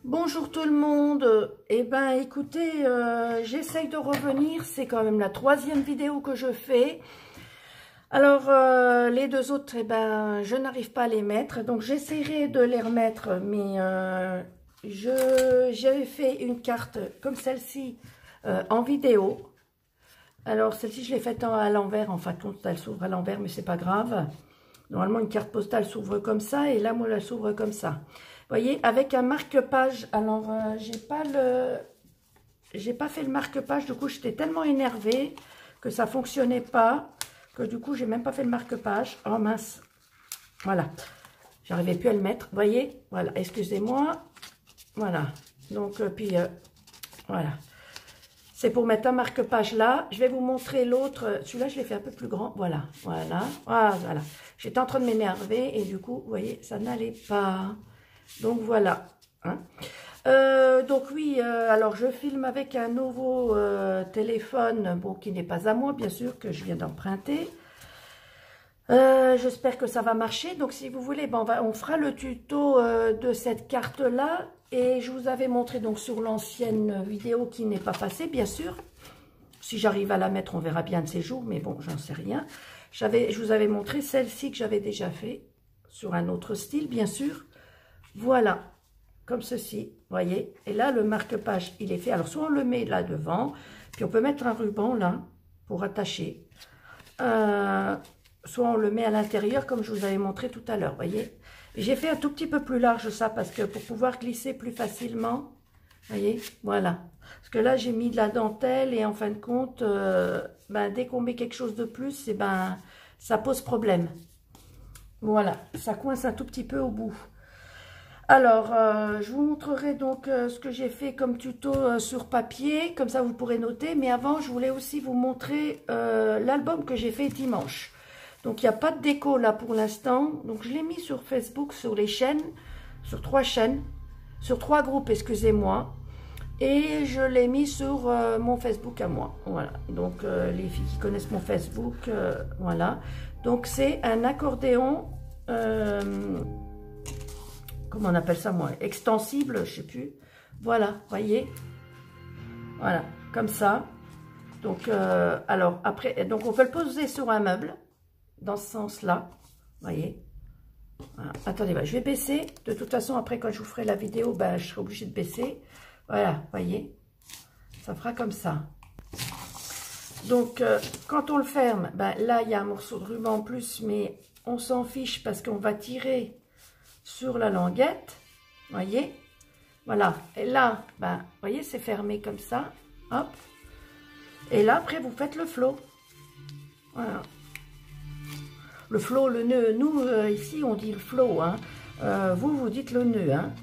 Bonjour tout le monde. Eh ben écoutez, j'essaye de revenir, c'est quand même la troisième vidéo que je fais. Alors les deux autres, eh ben je n'arrive pas à les mettre, donc j'essaierai de les remettre, mais j'avais fait une carte comme celle-ci en vidéo. Alors celle-ci je l'ai faite à l'envers, en fin de compte elle s'ouvre à l'envers, mais c'est pas grave. Normalement une carte postale s'ouvre comme ça, et là moi elle s'ouvre comme ça. Vous voyez, avec un marque-page. Alors, j'ai pas fait le marque-page. Du coup, j'étais tellement énervée que ça fonctionnait pas, que du coup, j'ai même pas fait le marque-page. Oh mince. Voilà. J'arrivais plus à le mettre. Vous voyez, voilà. Excusez-moi. Voilà. Donc, voilà. C'est pour mettre un marque-page là. Je vais vous montrer l'autre. Celui-là, je l'ai fait un peu plus grand. Voilà. Voilà. Voilà. J'étais en train de m'énerver et du coup, vous voyez, ça n'allait pas. Donc voilà, hein. Donc oui, alors je filme avec un nouveau téléphone, bon, qui n'est pas à moi, bien sûr, que je viens d'emprunter. J'espère que ça va marcher. Donc si vous voulez, ben, on fera le tuto de cette carte-là. Et je vous avais montré donc sur l'ancienne vidéo qui n'est pas passée, bien sûr. Si j'arrive à la mettre, on verra bien de ces jours, mais bon, j'en sais rien. Je vous avais montré celle-ci que j'avais déjà fait, sur un autre style, bien sûr. Voilà, comme ceci, voyez. Et là, le marque-page, il est fait. Alors, soit on le met là devant, puis on peut mettre un ruban là, pour attacher. Soit on le met à l'intérieur, comme je vous avais montré tout à l'heure, voyez. J'ai fait un tout petit peu plus large, ça, parce que pour pouvoir glisser plus facilement, voyez, voilà. Parce que là, j'ai mis de la dentelle, et en fin de compte, ben, dès qu'on met quelque chose de plus, et ben, ça pose problème. Voilà, ça coince un tout petit peu au bout. Alors, je vous montrerai donc ce que j'ai fait comme tuto sur papier, comme ça vous pourrez noter. Mais avant, je voulais aussi vous montrer l'album que j'ai fait dimanche. Donc, il n'y a pas de déco là pour l'instant. Donc, je l'ai mis sur Facebook, sur les chaînes, sur 3 chaînes, sur 3 groupes, excusez-moi. Et je l'ai mis sur mon Facebook à moi. Voilà, donc les filles qui connaissent mon Facebook, voilà. Donc, c'est un accordéon... comment on appelle ça, moi, extensible, je sais plus. Voilà, voyez, voilà, comme ça. Donc, alors après, donc on peut le poser sur un meuble, dans ce sens-là, voyez. Voilà. Attendez, bah, je vais baisser. De toute façon, après, quand je vous ferai la vidéo, bah, je serai obligée de baisser. Voilà, voyez, ça fera comme ça. Donc, quand on le ferme, bah, là, il y a un morceau de ruban en plus, mais on s'en fiche parce qu'on va tirer sur la languette, voyez, voilà, et là, ben, voyez, c'est fermé comme ça, hop, et là, après, vous faites le flot, voilà, le flot, le nœud, nous, ici, on dit le flot, hein, vous dites le nœud, hein,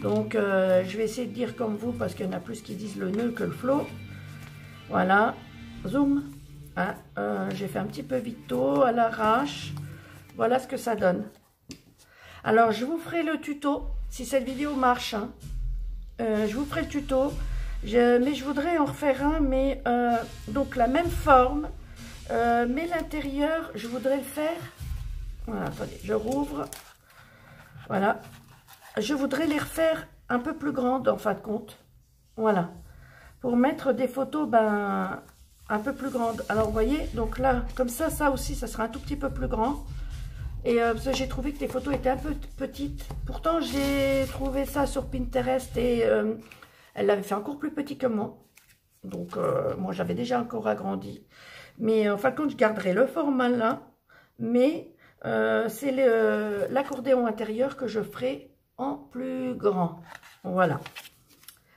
donc, je vais essayer de dire comme vous, parce qu'il y en a plus qui disent le nœud que le flot, voilà, zoom, hein, j'ai fait un petit peu vito, à l'arrache, voilà ce que ça donne. Alors, je vous ferai le tuto, si cette vidéo marche, hein. Je vous ferai le tuto, mais je voudrais en refaire un, mais donc la même forme, mais l'intérieur, je voudrais le faire, voilà, attendez, je rouvre, voilà, je voudrais les refaire un peu plus grandes, en fin de compte, voilà, pour mettre des photos, ben, un peu plus grandes. Alors, vous voyez, donc là, comme ça aussi, ça sera un tout petit peu plus grand. Et j'ai trouvé que les photos étaient un peu petites. Pourtant, j'ai trouvé ça sur Pinterest et elle l'avait fait encore plus petit que moi. Donc, moi, j'avais déjà encore agrandi. Mais en fin de compte, je garderai le format là. Mais c'est l'accordéon intérieur que je ferai en plus grand. Voilà.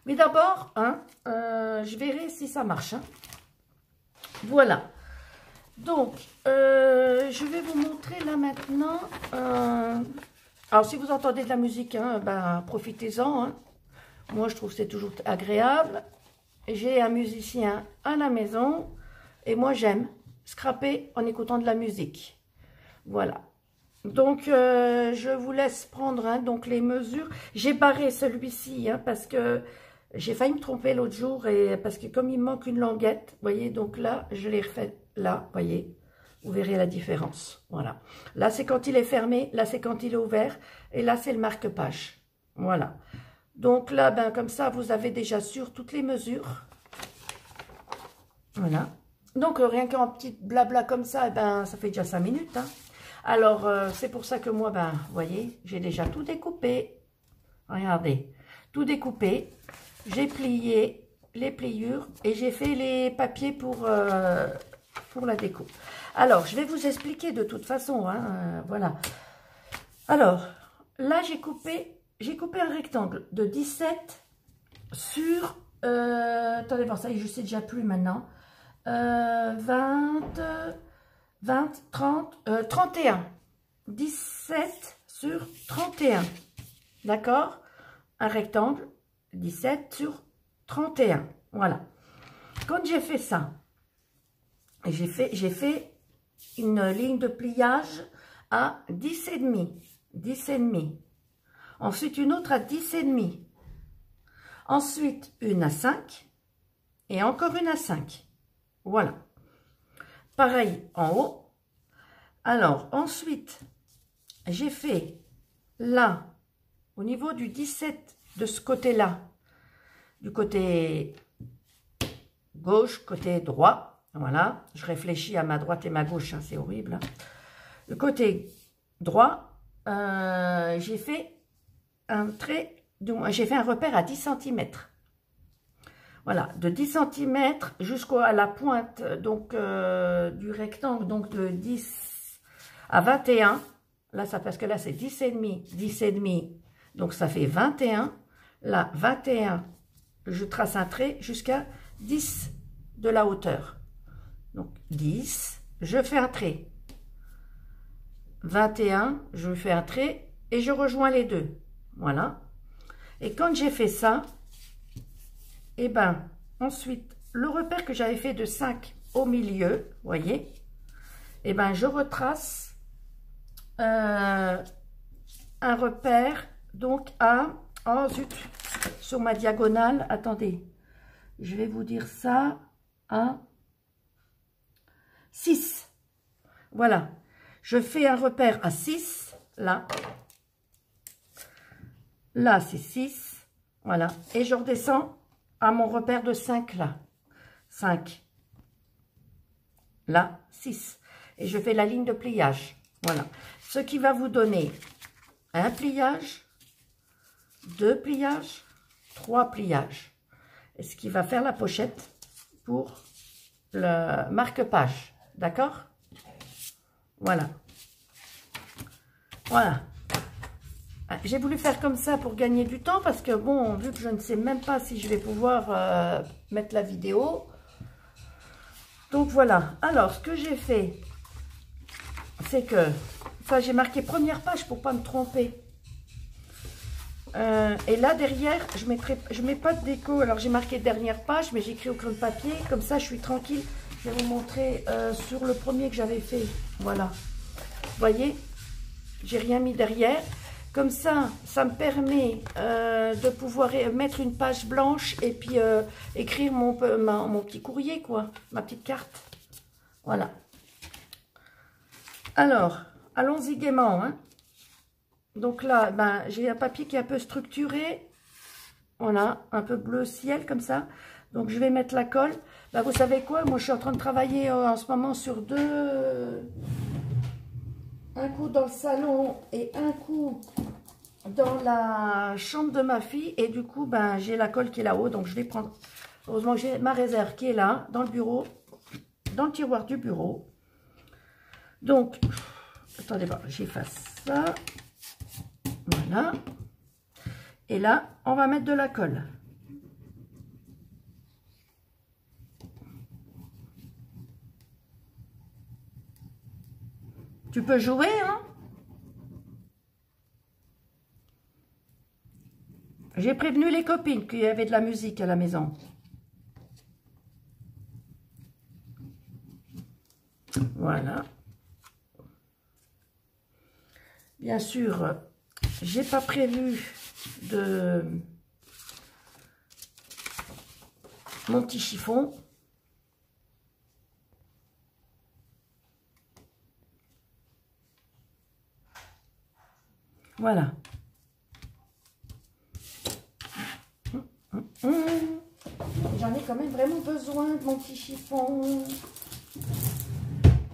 Mais d'abord, hein, je verrai si ça marche. Hein. Voilà. Donc, je vais vous montrer là maintenant. Alors, si vous entendez de la musique, hein, ben, profitez-en. Hein. Moi, je trouve que c'est toujours agréable. J'ai un musicien à la maison. Et moi, j'aime scraper en écoutant de la musique. Voilà. Donc, je vous laisse prendre hein, donc les mesures. J'ai barré celui-ci hein, parce que j'ai failli me tromper l'autre jour. Et parce que comme il me manque une languette, vous voyez, donc là, je l'ai refait. Là, voyez, vous verrez la différence. Voilà. Là, c'est quand il est fermé. Là, c'est quand il est ouvert. Et là, c'est le marque-page. Voilà. Donc là, ben, comme ça, vous avez déjà sur toutes les mesures. Voilà. Donc, rien qu'en petit blabla comme ça, eh ben, ça fait déjà 5 minutes. Hein. Alors, c'est pour ça que moi, ben, vous voyez, j'ai déjà tout découpé. Regardez, tout découpé. J'ai plié les pliures et j'ai fait les papiers pour la déco. Alors, je vais vous expliquer de toute façon. Hein, voilà. Alors, là, j'ai coupé un rectangle de 17 sur... attendez, bon, ça y est, je sais déjà plus maintenant. 20, 30, 31. 17 sur 31. D'accord? Un rectangle, 17 sur 31. Voilà. Quand j'ai fait ça, j'ai fait une ligne de pliage à 10,5. 10,5. Ensuite, une autre à 10,5. Ensuite, une à 5. Et encore une à 5. Voilà. Pareil en haut. Alors, ensuite, j'ai fait là, au niveau du 17 de ce côté-là, du côté gauche, côté droit. Voilà. Je réfléchis à ma droite et ma gauche, hein, c'est horrible. Hein. Le côté droit, j'ai fait un trait, j'ai fait un repère à 10 cm. Voilà, de 10 cm jusqu'à la pointe donc, du rectangle, donc de 10 à 21. Là, ça, parce que là, c'est 10,5, 10,5, donc ça fait 21. Là, 21, je trace un trait jusqu'à 10 de la hauteur. Donc, 10, je fais un trait. 21, je fais un trait et je rejoins les deux. Voilà. Et quand j'ai fait ça, et ben ensuite, le repère que j'avais fait de 5 au milieu, voyez, et ben je retrace un repère donc à, oh zut, sur ma diagonale, attendez, je vais vous dire ça, à 6. Voilà, je fais un repère à 6, là. Là, c'est 6, voilà, et je redescends à mon repère de 5 là, 5, là, 6, et je fais la ligne de pliage, voilà, ce qui va vous donner un pliage, 2 pliages, 3 pliages, et ce qui va faire la pochette pour le marque-page, d'accord? Voilà, voilà. J'ai voulu faire comme ça pour gagner du temps parce que bon, vu que je ne sais même pas si je vais pouvoir mettre la vidéo. Donc voilà. Alors, ce que j'ai fait, c'est que, enfin, j'ai marqué première page pour pas me tromper. Et là, derrière, je mets pas de déco. Alors, j'ai marqué dernière page, mais j'écris au crayon de papier. Comme ça, je suis tranquille. Je vais vous montrer sur le premier que j'avais fait. Voilà. Vous voyez, j'ai rien mis derrière. Comme ça, ça me permet de pouvoir mettre une page blanche et puis écrire mon petit courrier, quoi, ma petite carte. Voilà. Alors, allons-y gaiement. Hein. Donc là, ben, j'ai un papier qui est un peu structuré. Voilà, un peu bleu ciel comme ça. Donc, je vais mettre la colle. Ben, vous savez quoi? Moi, je suis en train de travailler en ce moment sur un coup dans le salon et un coup dans la chambre de ma fille. Et du coup, ben, j'ai la colle qui est là-haut. Donc, je vais prendre... Heureusement que j'ai ma réserve qui est là, dans le bureau, dans le tiroir du bureau. Donc, attendez, bon, j'efface ça. Voilà. Et là, on va mettre de la colle. Tu peux jouer, hein? J'ai prévenu les copines qu'il y avait de la musique à la maison. Voilà. Bien sûr, j'ai pas prévu de mon petit chiffon. Voilà. j'en ai quand même vraiment besoin de mon petit chiffon.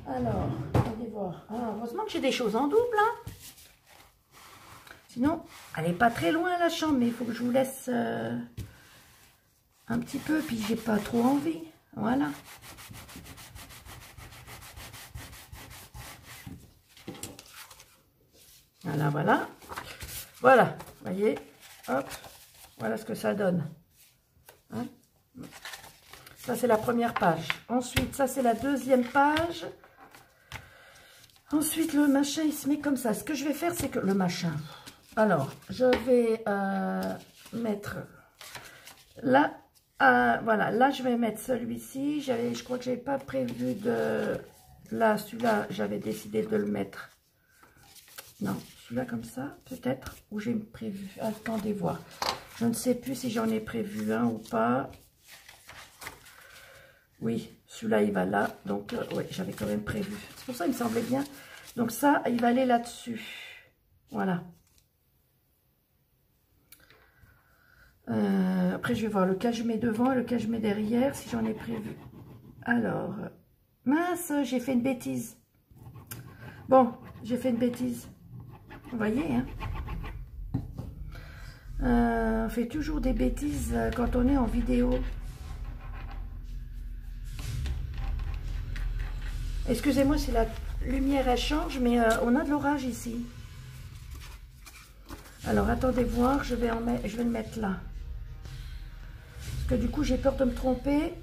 Alors, allez voir. Ah, heureusement que j'ai des choses en double, hein. Sinon, elle n'est pas très loin la chambre, mais il faut que je vous laisse un petit peu, puis j'ai pas trop envie. Voilà. Voilà, voilà. Voilà, voyez, hop, voilà ce que ça donne. Hein? Ça, c'est la première page. Ensuite, ça, c'est la deuxième page. Ensuite, le machin, il se met comme ça. Ce que je vais faire, c'est que le machin... Alors, je vais mettre... Là, voilà, là, je vais mettre celui-ci. Je crois que je n'avais pas prévu de... Là, celui-là, j'avais décidé de le mettre. Non, celui-là comme ça, peut-être. Ou j'ai prévu... Attendez voir. Je ne sais plus si j'en ai prévu un ou pas. Oui, celui-là, il va là. Donc, oui, j'avais quand même prévu. C'est pour ça qu'il me semblait bien. Donc, ça, il va aller là-dessus. Voilà. Après, je vais voir lequel je mets devant et lequel je mets derrière, si j'en ai prévu. Alors, mince, j'ai fait une bêtise. Bon, j'ai fait une bêtise. Vous voyez, hein? On fait toujours des bêtises quand on est en vidéo. Excusez-moi si la lumière elle change, mais on a de l'orage ici. Alors attendez voir, je vais le mettre là. Parce que du coup j'ai peur de me tromper.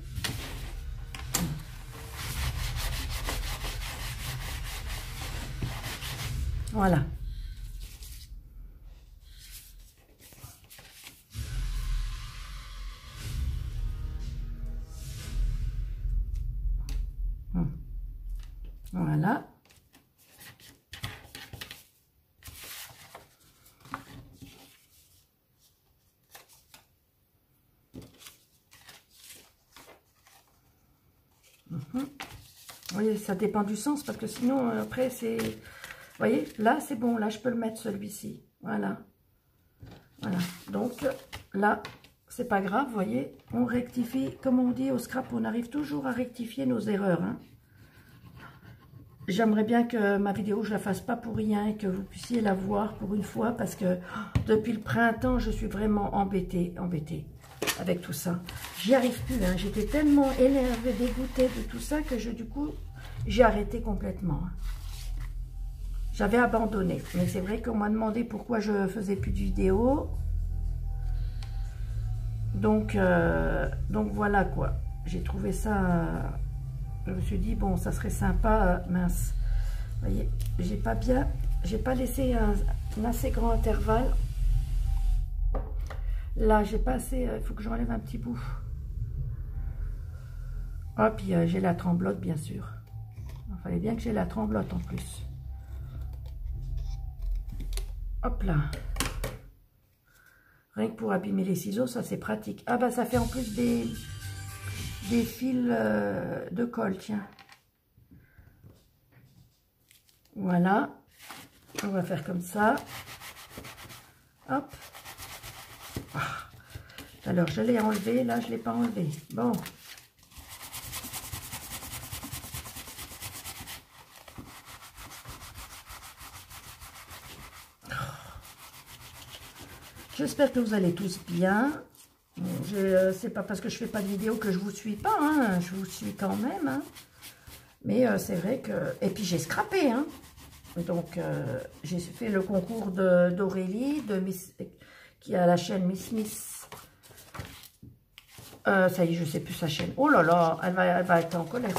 Voilà. Voilà. Oui, ça dépend du sens parce que sinon après c'est... Vous voyez, là c'est bon, là je peux le mettre celui-ci. Voilà. Voilà. Donc là, c'est pas grave, vous voyez, on rectifie, comme on dit au scrap, on arrive toujours à rectifier nos erreurs. Hein. J'aimerais bien que ma vidéo, je la fasse pas pour rien et que vous puissiez la voir pour une fois parce que depuis le printemps, je suis vraiment embêtée avec tout ça. J'y arrive plus, hein. J'étais tellement énervée, dégoûtée de tout ça que du coup, j'ai arrêté complètement. J'avais abandonné. Mais c'est vrai qu'on m'a demandé pourquoi je faisais plus de vidéos. Donc voilà quoi. J'ai trouvé ça... je me suis dit, bon, ça serait sympa, mince. Vous voyez, j'ai pas laissé un assez grand intervalle. Là, j'ai pas assez, il faut que j'enlève un petit bout. Ah, puis j'ai la tremblote, bien sûr. Il fallait bien que j'ai la tremblote en plus. Hop là. Rien que pour abîmer les ciseaux, ça c'est pratique. Ah bah ça fait en plus des fils de colle, tiens. Voilà. On va faire comme ça. Hop. Ah. Alors je l'ai enlevé, là je ne l'ai pas enlevé. Bon. J'espère que vous allez tous bien. C'est pas parce que je fais pas de vidéo que je vous suis pas, hein. Je vous suis quand même. Hein. Mais c'est vrai que... Et puis j'ai scrappé, hein. Donc j'ai fait le concours d'Aurélie, qui a la chaîne Miss Smith. Ça y est, je sais plus sa chaîne. Oh là là, elle va être en colère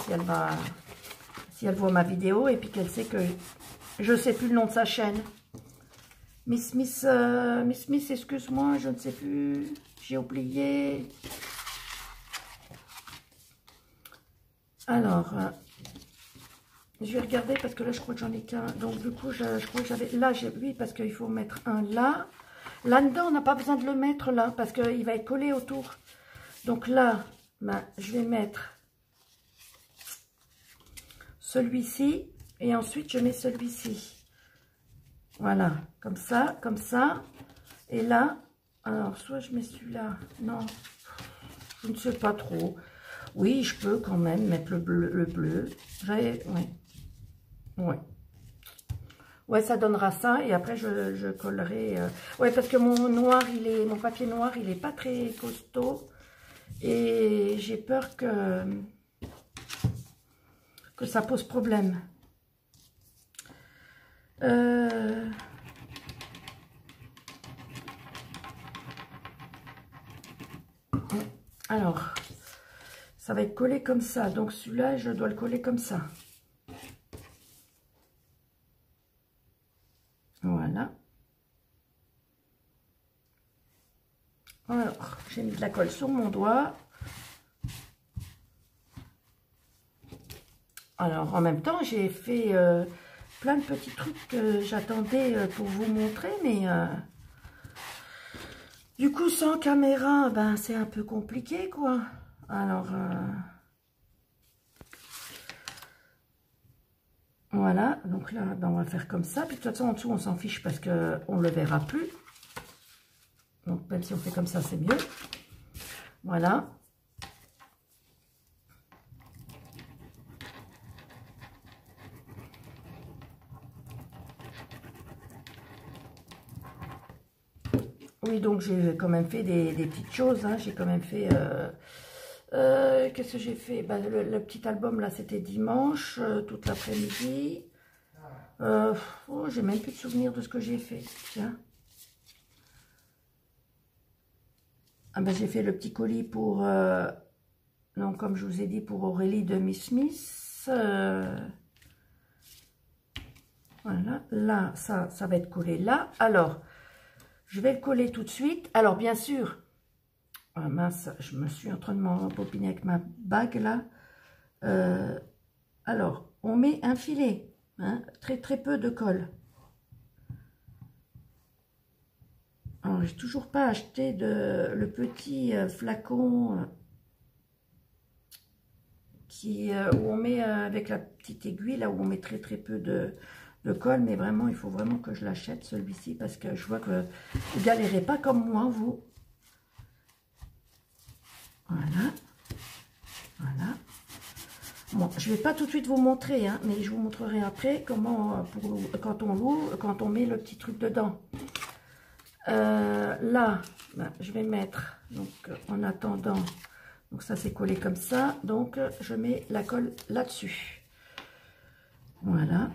si elle voit ma vidéo et puis qu'elle sait que je sais plus le nom de sa chaîne. Miss Smith, excuse-moi, je ne sais plus. J'ai oublié. Alors, je vais regarder parce que là, je crois que j'en ai qu'un. Donc, du coup, je crois que j'avais... Là, oui, parce qu'il faut mettre un là. Là-dedans, on n'a pas besoin de le mettre là parce qu'il va être collé autour. Donc là, ben, je vais mettre celui-ci et ensuite, je mets celui-ci. Voilà, comme ça, comme ça. Et là, alors, soit je mets celui-là. Non. Je ne sais pas trop. Oui, je peux quand même mettre le bleu. Ouais. Ouais. Ouais, ça donnera ça. Et après, je collerai. Ouais, parce que mon papier noir, il est pas très costaud. Et j'ai peur que ça pose problème. Alors, ça va être collé comme ça. Donc celui-là, je dois le coller comme ça. Voilà. Alors, j'ai mis de la colle sur mon doigt. Alors, en même temps, j'ai fait plein de petits trucs que j'attendais pour vous montrer, mais du coup, sans caméra, ben, c'est un peu compliqué, quoi. Alors, voilà. Donc là, ben, on va faire comme ça. Puis de toute façon, en dessous, on s'en fiche parce qu'on ne le verra plus. Donc, même si on fait comme ça, c'est mieux. Voilà. Oui, donc j'ai quand même fait des petites choses. Hein. J'ai quand même fait... qu'est-ce que j'ai fait? Ben, le petit album, là, c'était dimanche, toute l'après-midi. Oh, j'ai même plus de souvenirs de ce que j'ai fait. Tiens. Ah ben, j'ai fait le petit colis pour... donc, comme je vous ai dit, pour Aurélie de Miss Smith. Voilà. Là, ça va être collé là. Alors... je vais le coller tout de suite. Alors, bien sûr, oh mince, je me suis en train de m'embobiner avec ma bague, là. Alors, on met un filet, hein, très peu de colle. Alors, j'ai toujours pas acheté le petit flacon où on met avec la petite aiguille, là où on met très peu de colle, mais vraiment, il faut vraiment que je l'achète, celui-ci, parce que je vois que vous galérez pas comme moi, vous. Voilà. Voilà. Bon, je vais pas tout de suite vous montrer, hein, mais je vous montrerai après comment, quand on met le petit truc dedans. Là, ben, je vais mettre, donc en attendant, donc ça c'est collé comme ça, donc je mets la colle là-dessus. Voilà.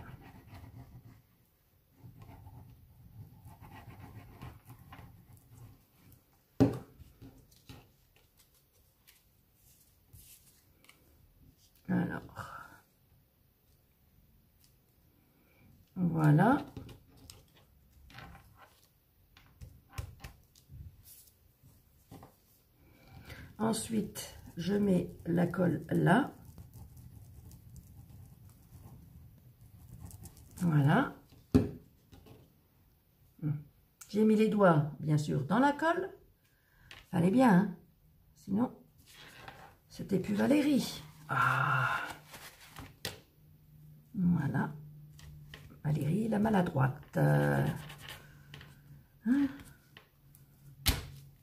Alors, voilà. Ensuite, je mets la colle là. Voilà. J'ai mis les doigts, bien sûr, dans la colle. Fallait bien, hein? Sinon, c'était plus Valérie. Ah. Voilà. Valérie, la maladroite. Hein?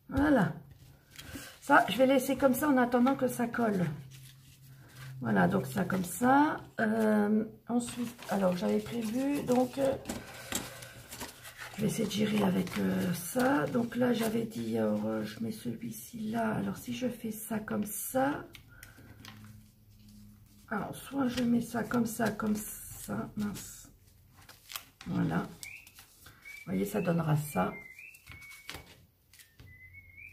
Voilà. Ça, je vais laisser comme ça en attendant que ça colle. Voilà, donc ça comme ça. Ensuite, alors j'avais prévu, donc je vais essayer de gérer avec ça. Donc là, j'avais dit, alors, je mets celui-ci là. Alors si je fais ça comme ça, alors soit je mets ça, mince. Voilà. Vous voyez, ça donnera ça.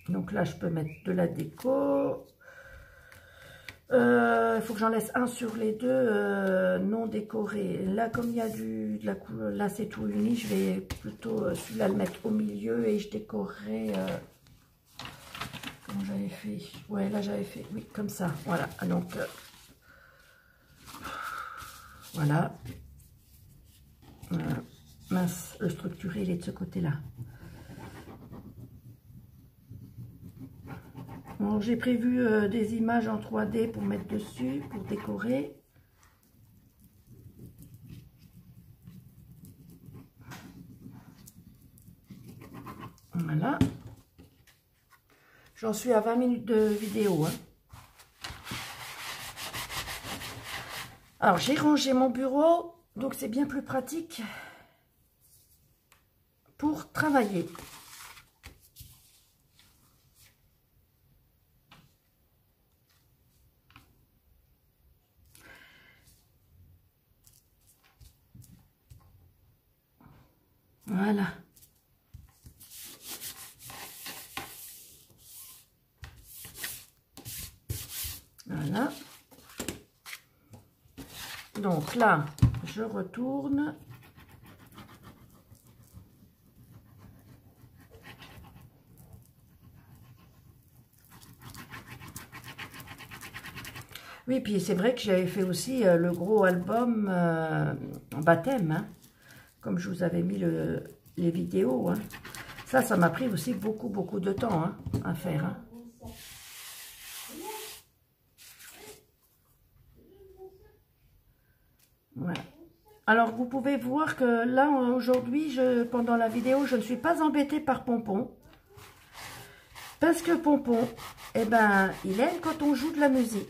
Donc là, je peux mettre de la déco. Il faut que j'en laisse un sur les deux non décorés. Là, comme il y a de la couleur, là c'est tout uni, je vais plutôt celui-là le mettre au milieu et je décorerai. Comment j'avais fait? Ouais, là j'avais fait, oui, comme ça. Voilà, donc voilà. Mince, le structuré, il est de ce côté-là. Bon, j'ai prévu des images en 3D pour mettre dessus, pour décorer. Voilà. J'en suis à 20 minutes de vidéo. Hein. Alors, j'ai rangé mon bureau, donc c'est bien plus pratique pour travailler. Voilà. Voilà. Donc là, je retourne. Oui, puis c'est vrai que j'avais fait aussi le gros album en baptême, hein, comme je vous avais mis les vidéos. Hein. Ça m'a pris aussi beaucoup de temps hein, à faire. Hein. Voilà. Alors, vous pouvez voir que là, aujourd'hui, pendant la vidéo, je ne suis pas embêtée par Pompon. Parce que Pompon, eh ben, il aime quand on joue de la musique.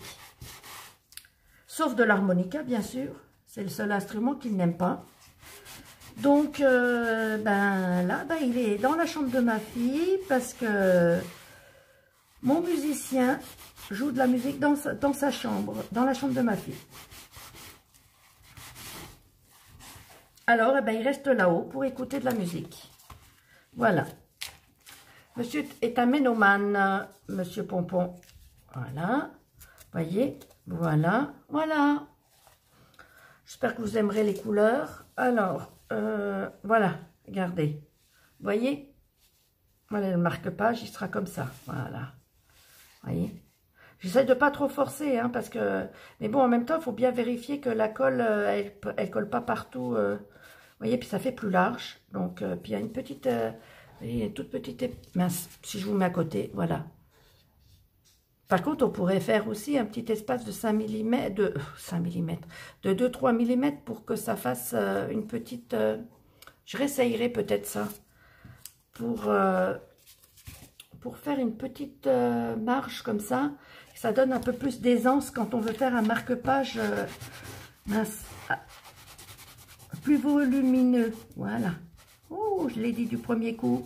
Sauf de l'harmonica, bien sûr. C'est le seul instrument qu'il n'aime pas. Donc, ben, là, ben, il est dans la chambre de ma fille parce que mon musicien joue de la musique dans sa chambre, dans la chambre de ma fille. Alors, eh ben, il reste là-haut pour écouter de la musique. Voilà. Monsieur est un ménomane, Monsieur Pompon. Voilà. Voyez, voilà, voilà. J'espère que vous aimerez les couleurs. Alors, voilà, regardez. Voyez, voilà le marque-page, il sera comme ça. Voilà. Voyez. J'essaie de pas trop forcer, hein, parce que... Mais bon, en même temps, il faut bien vérifier que la colle, elle colle pas partout. Vous voyez, puis ça fait plus large. Donc, puis il y a une petite... une toute petite... Mince, si je vous mets à côté, voilà. Par contre, on pourrait faire aussi un petit espace de 5 mm, de 2-3 mm pour que ça fasse une petite... je réessayerai peut-être ça. Pour faire une petite marge comme ça. Ça donne un peu plus d'aisance quand on veut faire un marque-page plus volumineux. Voilà. Oh, je l'ai dit du premier coup.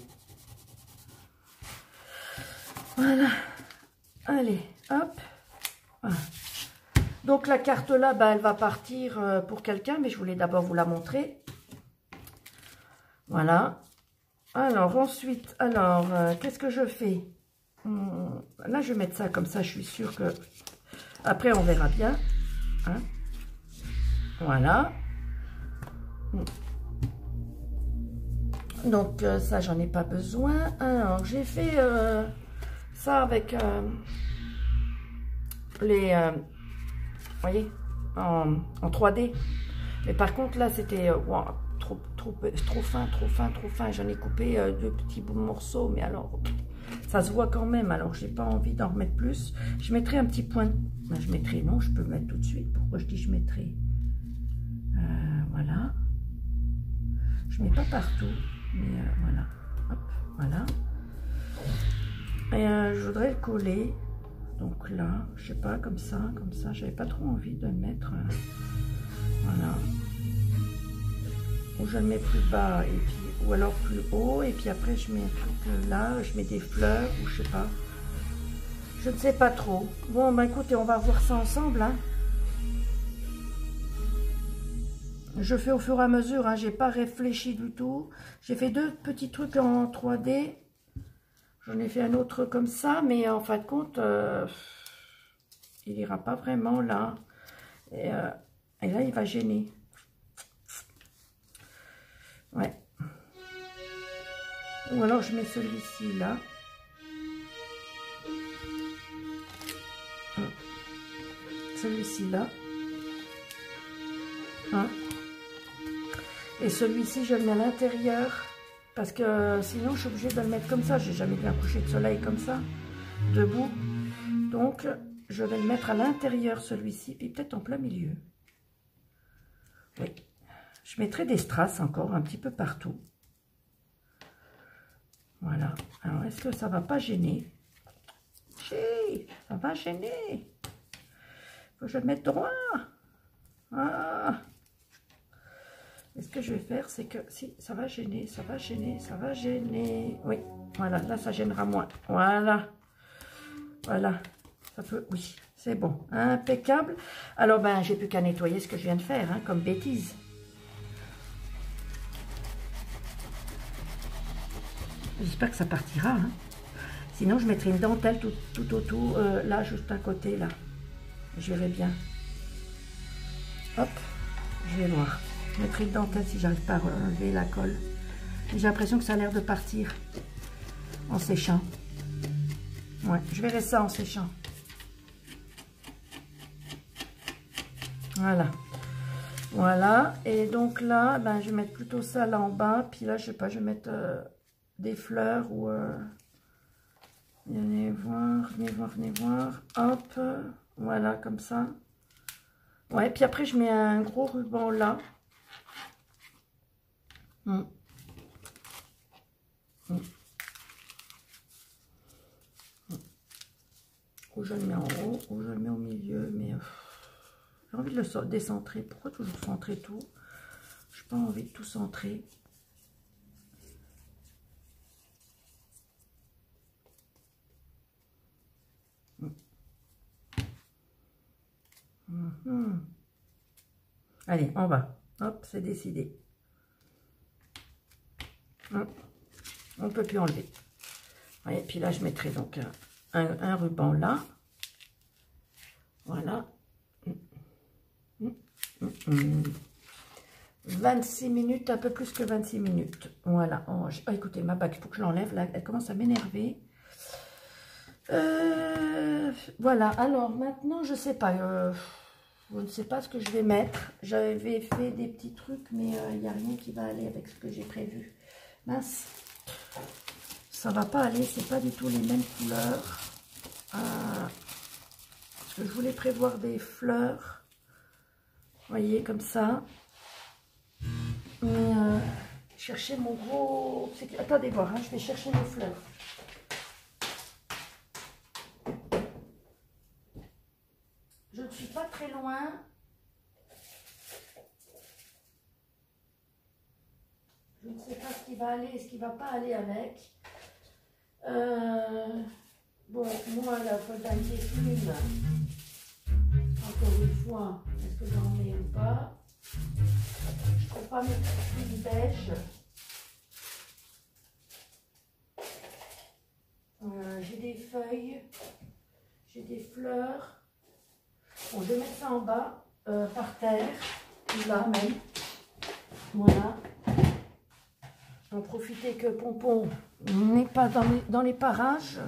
Voilà. Allez, hop. Voilà. Donc la carte là, bah, elle va partir pour quelqu'un, mais je voulais d'abord vous la montrer. Voilà. Alors ensuite, qu'est-ce que je fais? Là, je vais mettre ça comme ça, je suis sûre que... Après, on verra bien. Hein? Voilà. Donc ça, j'en ai pas besoin. Alors, j'ai fait ça avec les... vous voyez, en 3D. Mais par contre, là, c'était wow, trop fin. J'en ai coupé 2 petits morceaux, mais alors, ça se voit quand même. Alors, j'ai pas envie d'en remettre plus. Je mettrai un petit point. Ben, je mettrai, non, je peux le mettre tout de suite. Pourquoi je dis je mettrai? Voilà. Je mets pas partout, mais voilà. Hop, voilà. Et je voudrais le coller. Donc là, je sais pas, comme ça, j'avais pas trop envie de le mettre. Voilà. Ou je le mets plus bas, et puis, ou alors plus haut, et puis après je mets un truc là, je mets des fleurs, ou je sais pas. Je ne sais pas trop. Bon, bah écoutez, on va voir ça ensemble. Hein. Je fais au fur et à mesure, hein, j'ai pas réfléchi du tout. J'ai fait 2 petits trucs en 3D. J'en ai fait un autre comme ça, mais en fin de compte, il ira pas vraiment là. Et là, il va gêner. Ouais. Ou alors, je mets celui-ci là. Celui-ci là. Hein. Et celui-ci, je le mets à l'intérieur. Parce que sinon, je suis obligée de le mettre comme ça. J'ai jamais vu un coucher de soleil comme ça, debout. Donc, je vais le mettre à l'intérieur, celui-ci, puis peut-être en plein milieu. Oui. Je mettrai des strass encore un petit peu partout. Voilà. Alors, est-ce que ça va pas gêner? Ça va gêner. Faut que je le mette droit. Ah. Et ce que je vais faire, c'est que si ça va gêner, ça va gêner, ça va gêner. Oui, voilà, là ça gênera moins. Voilà. Voilà. Ça peut, oui, c'est bon. Impeccable. Alors, ben, j'ai plus qu'à nettoyer ce que je viens de faire, hein, comme bêtise. J'espère que ça partira. Hein. Sinon, je mettrai une dentelle tout autour, là, juste à côté, là. Je verrai bien. Hop, je vais voir. Je mettrai une dentelle si j'arrive pas à enlever la colle. J'ai l'impression que ça a l'air de partir en séchant. Ouais, je verrai ça en séchant. Voilà. Voilà. Et donc là, ben, je vais mettre plutôt ça là en bas. Puis là, je sais pas, je vais mettre des fleurs ou... Venez voir, venez voir, venez voir. Hop. Voilà, comme ça. Ouais, puis après, je mets un gros ruban là. Ou je le mets en haut, ou je le mets au milieu, mais j'ai envie de le décentrer. Pourquoi toujours centrer tout? Je n'ai pas envie de tout centrer. Allez, en bas. Hop, c'est décidé. On ne peut plus enlever. Et puis là, je mettrai donc un ruban là. Voilà. 26 minutes, un peu plus que 26 minutes. Voilà. Oh, écoutez, ma bague, il faut que je l'enlève. Là, elle commence à m'énerver. Voilà. Alors, maintenant, je sais pas. Je ne sais pas ce que je vais mettre. J'avais fait des petits trucs, mais il n'y a rien qui va aller avec ce que j'ai prévu. Mince. Ça va pas aller. C'est pas du tout les mêmes couleurs. Parce que je voulais prévoir des fleurs. Vous voyez, comme ça. Mais chercher mon gros... Attendez voir, hein, je vais chercher mes fleurs. Je ne suis pas très loin. Je ne sais pas ce qui va aller et ce qui ne va pas aller avec. Bon, moi, la fauteuil des plumes, encore une fois, est-ce que j'en mets ou pas? Je ne peux pas mettre une beige. J'ai des feuilles, j'ai des fleurs. Bon, je vais mettre ça en bas, par terre, là même. Voilà. En profiter que Pompon n'est pas dans les parages.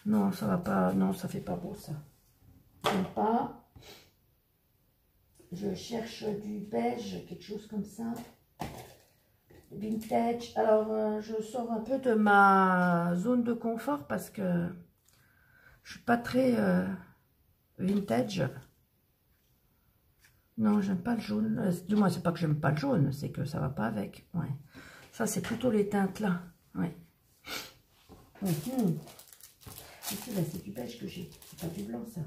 Non, ça va pas. Non, ça fait pas beau ça. J'aime pas. Je cherche du beige, quelque chose comme ça. Vintage. Alors, je sors un peu de ma zone de confort parce que je suis pas très vintage. Non, j'aime pas le jaune. Du moins, c'est pas que j'aime pas le jaune, c'est que ça va pas avec. Ouais. Ça, c'est plutôt les teintes là. Ouais. Ici, là, c'est du beige que j'ai. C'est pas du blanc, ça.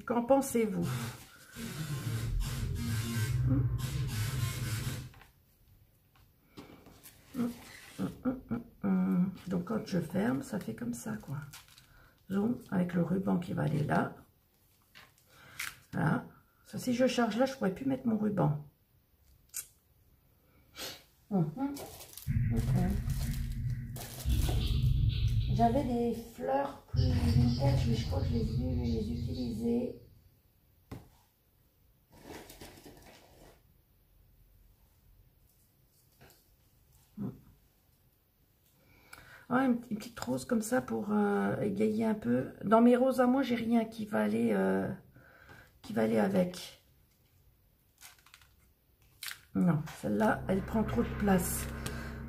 Qu'en pensez-vous? Donc quand je ferme, ça fait comme ça, quoi. Zoom avec le ruban qui va aller là. Voilà. Ça, si je charge là, je pourrais plus mettre mon ruban. J'avais des fleurs plus vintage, mais je crois que je vais les utiliser. Ouais, une petite rose comme ça pour égayer un peu. Dans mes roses à moi, j'ai rien qui va aller avec. Non, celle-là, elle prend trop de place.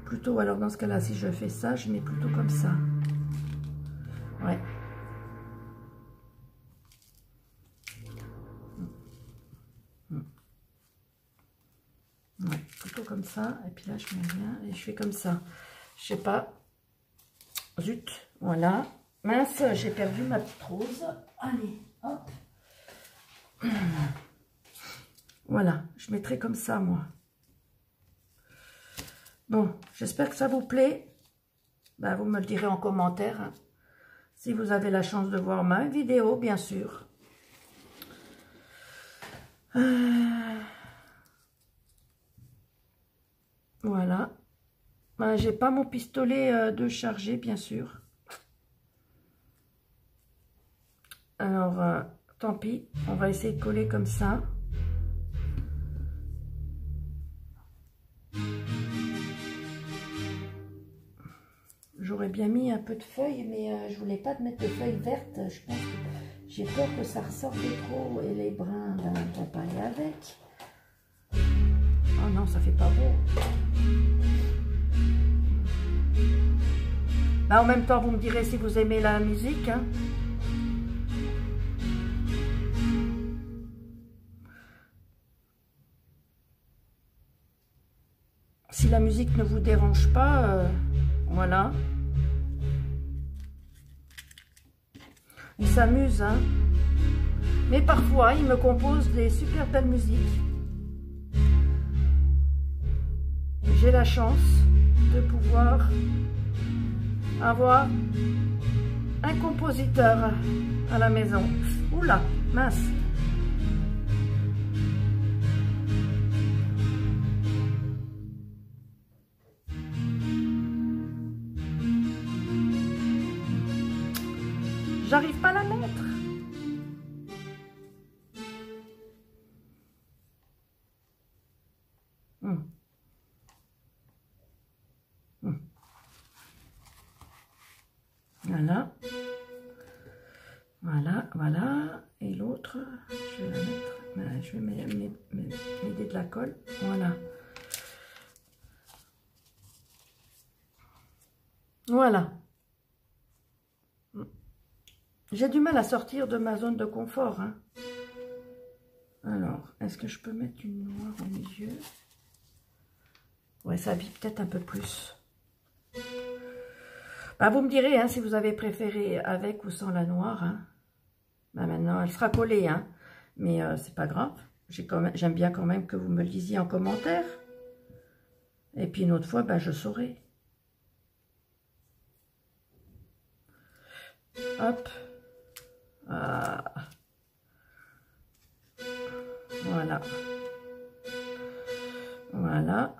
Plutôt, alors dans ce cas-là, si je fais ça, je mets plutôt comme ça. ça, et puis là je mets rien, et je fais comme ça. Je sais pas. Zut, voilà. Mince, j'ai perdu ma petite rose. Allez, hop. Voilà, je mettrai comme ça, moi. Bon, j'espère que ça vous plaît. Ben, vous me le direz en commentaire, hein, si vous avez la chance de voir ma vidéo, bien sûr. Voilà. Ben, j'ai pas mon pistolet de charger, bien sûr. Alors, tant pis. On va essayer de coller comme ça. J'aurais bien mis un peu de feuilles, mais je voulais pas mettre de feuilles vertes. Je pense que j'ai peur que ça ressorte trop et les brins vont pas aller avec. Oh non, ça fait pas beau. Bah, en même temps, vous me direz si vous aimez la musique. Hein. Si la musique ne vous dérange pas, voilà. Il s'amuse, hein. Mais parfois, il me compose des super belles musiques. J'ai la chance de pouvoir avoir un compositeur à la maison. Oula, mince. J'arrive pas à la mettre. Voilà. Voilà, voilà. Et l'autre, je vais la mettre. Voilà, je vais m'aider de la colle. Voilà. Voilà. J'ai du mal à sortir de ma zone de confort. Hein. Alors, est-ce que je peux mettre une noire au milieu? Ouais, ça habille peut-être un peu plus. Bah, vous me direz hein, si vous avez préféré avec ou sans la noire. Hein. Bah, maintenant, elle sera collée. Hein. Mais c'est pas grave. J'aime bien quand même que vous me le disiez en commentaire. Et puis une autre fois, bah, je saurai. Hop. Ah. Voilà. Voilà.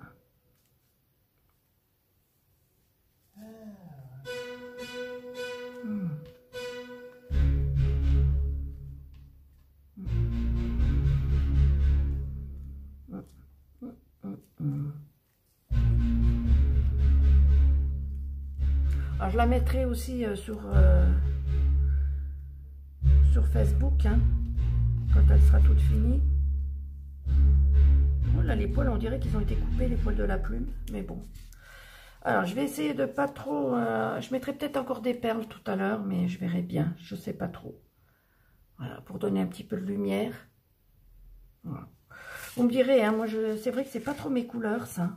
Alors, je la mettrai aussi sur Facebook, hein, quand elle sera toute finie. Oh là, les poils, on dirait qu'ils ont été coupés, les poils de la plume, mais bon. Alors, je vais essayer de pas trop... je mettrai peut-être encore des perles tout à l'heure, mais je verrai bien, je sais pas trop. Voilà, pour donner un petit peu de lumière. Voilà. Vous me direz, hein, moi, c'est vrai que c'est pas trop mes couleurs, ça.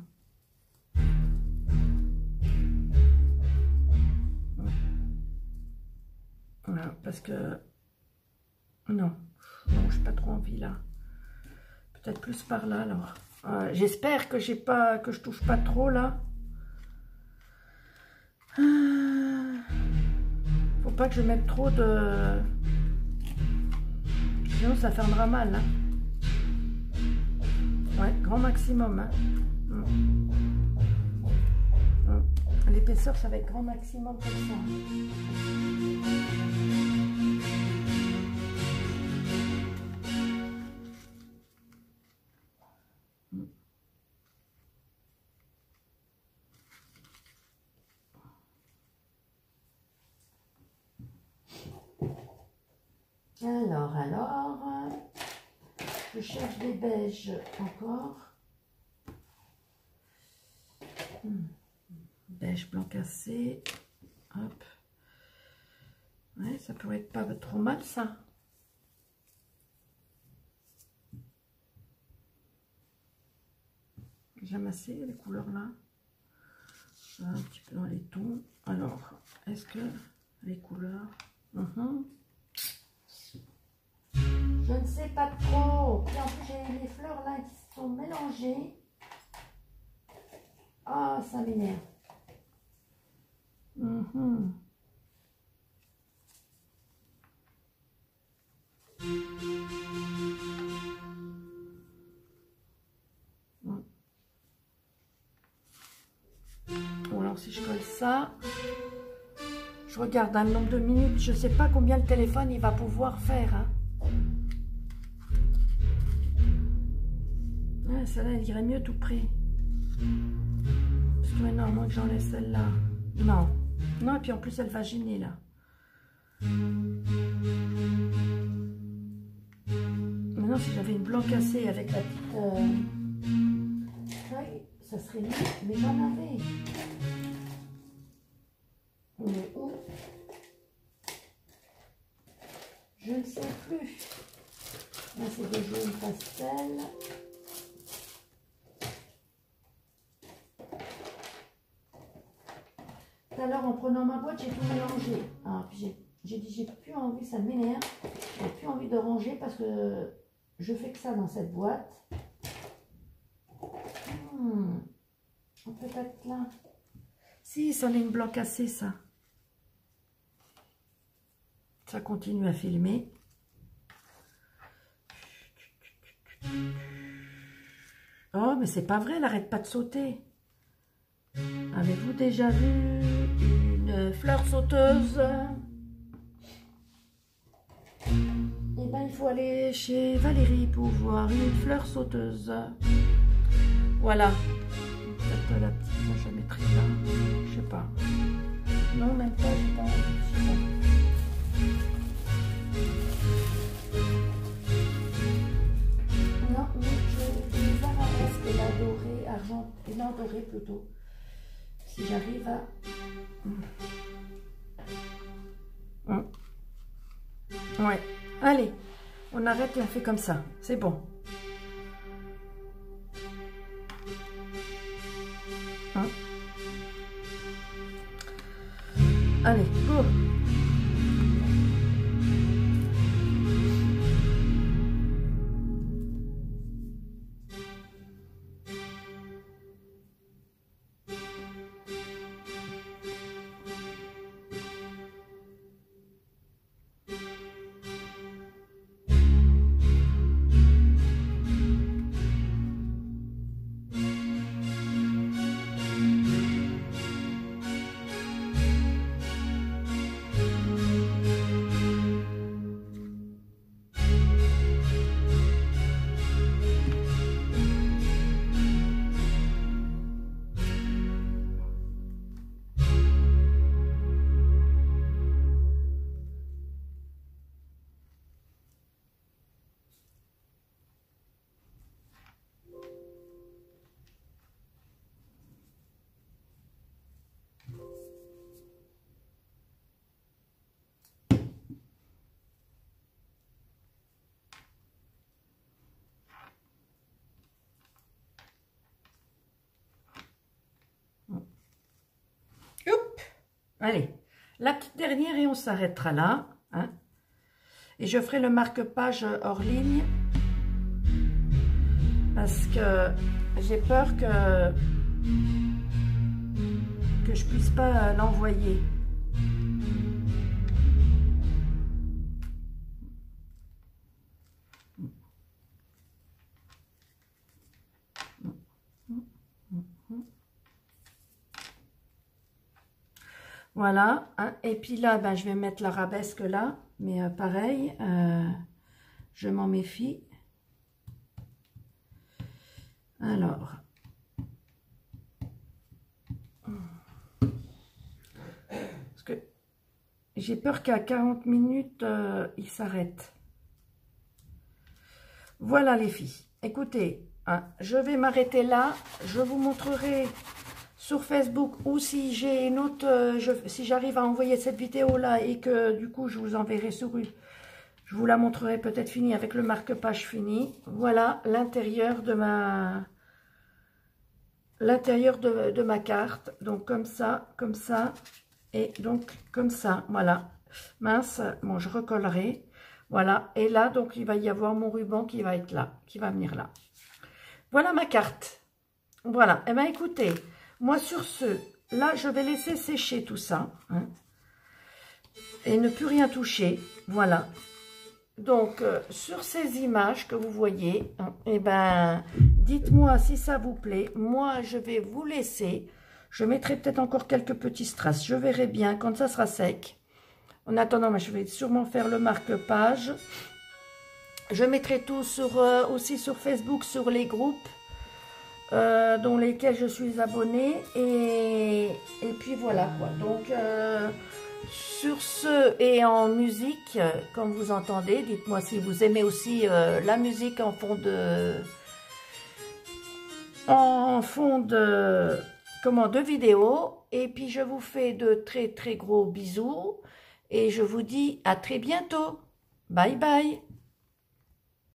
Voilà, parce que... Non, j'ai pas trop envie, là. Peut-être plus par là, alors. J'espère que je touche pas trop, là. Faut pas que je mette trop de... Sinon, ça fermera mal, hein. Ouais, grand maximum, hein. L'épaisseur, ça va être grand maximum comme ça. Alors, je cherche des beiges encore. Beige blanc cassé. Hop. Ouais, ça pourrait être pas trop mal, ça. J'aime assez les couleurs là. Un petit peu dans les tons. Alors, est-ce que les couleurs... Je ne sais pas trop. Puis en plus, j'ai les fleurs là qui sont mélangées. Ah, ça m'énerve. Bon, alors si je colle ça, je regarde un nombre de minutes. Je ne sais pas combien le téléphone il va pouvoir faire. Hein. Ah, celle-là, elle irait mieux tout près. Parce que maintenant, à moins que j'enlève celle-là. Non. Non, et puis en plus, elle va gêner, là. Maintenant, si j'avais une blanc cassée avec la petite feuille, ça serait mieux. Mais j'en avais. On est où? Je ne sais plus. Là, c'est des jaunes pastel. Tout à l'heure, en prenant ma boîte, j'ai tout mélangé. Ah, puis j'ai dit, j'ai plus envie, ça m'énerve. J'ai plus envie de ranger parce que je fais que ça dans cette boîte. Peut-être là. Si, c'en est une blanc cassée, ça. Ça continue à filmer. Oh, mais c'est pas vrai, elle n'arrête pas de sauter. Avez-vous déjà vu une fleur sauteuse? Eh bien, il faut aller chez Valérie pour voir une fleur sauteuse. Voilà. Peut-être la petite, je la mettrai là. Je sais pas. Non, même pas, je sais pas. Non, mais je vais voir est-ce que la dorée, argent, et la dorée plutôt. Si j'arrive à... Ouais. Allez, on arrête et on fait comme ça. C'est bon. Allez, go. Allez, la petite dernière et on s'arrêtera là. Hein. Et je ferai le marque-page hors ligne. Parce que j'ai peur que je puisse pas l'envoyer. Voilà, hein. Et puis là, ben, je vais mettre l'arabesque là, mais pareil, je m'en méfie. Alors, parce que j'ai peur qu'à 40 minutes, il s'arrête. Voilà les filles, écoutez, hein, je vais m'arrêter là, je vous montrerai sur Facebook, ou si j'ai une autre, si j'arrive à envoyer cette vidéo là et que du coup je vous enverrai sur une, je vous la montrerai peut-être finie avec le marque-page fini. Voilà l'intérieur de ma l'intérieur de ma carte. Donc comme ça, et donc comme ça, voilà. Mince, bon, je recollerai. Voilà, et là, donc, il va y avoir mon ruban qui va être là, qui va venir là. Voilà ma carte. Voilà, et bien écoutez, moi sur ce, là, je vais laisser sécher tout ça, hein, et ne plus rien toucher, voilà. Donc, sur ces images que vous voyez, hein, et ben, dites-moi si ça vous plaît. Moi, je vais vous laisser. Je mettrai peut-être encore quelques petits strass. Je verrai bien quand ça sera sec. En attendant, je vais sûrement faire le marque-page. Je mettrai tout sur, aussi sur Facebook, sur les groupes dont lesquels je suis abonnée. Et puis voilà quoi. Donc, sur ce et en musique, comme vous entendez, dites-moi si vous aimez aussi la musique en fond de comment, de vidéo. Et puis je vous fais de très très gros bisous et je vous dis à très bientôt. Bye bye.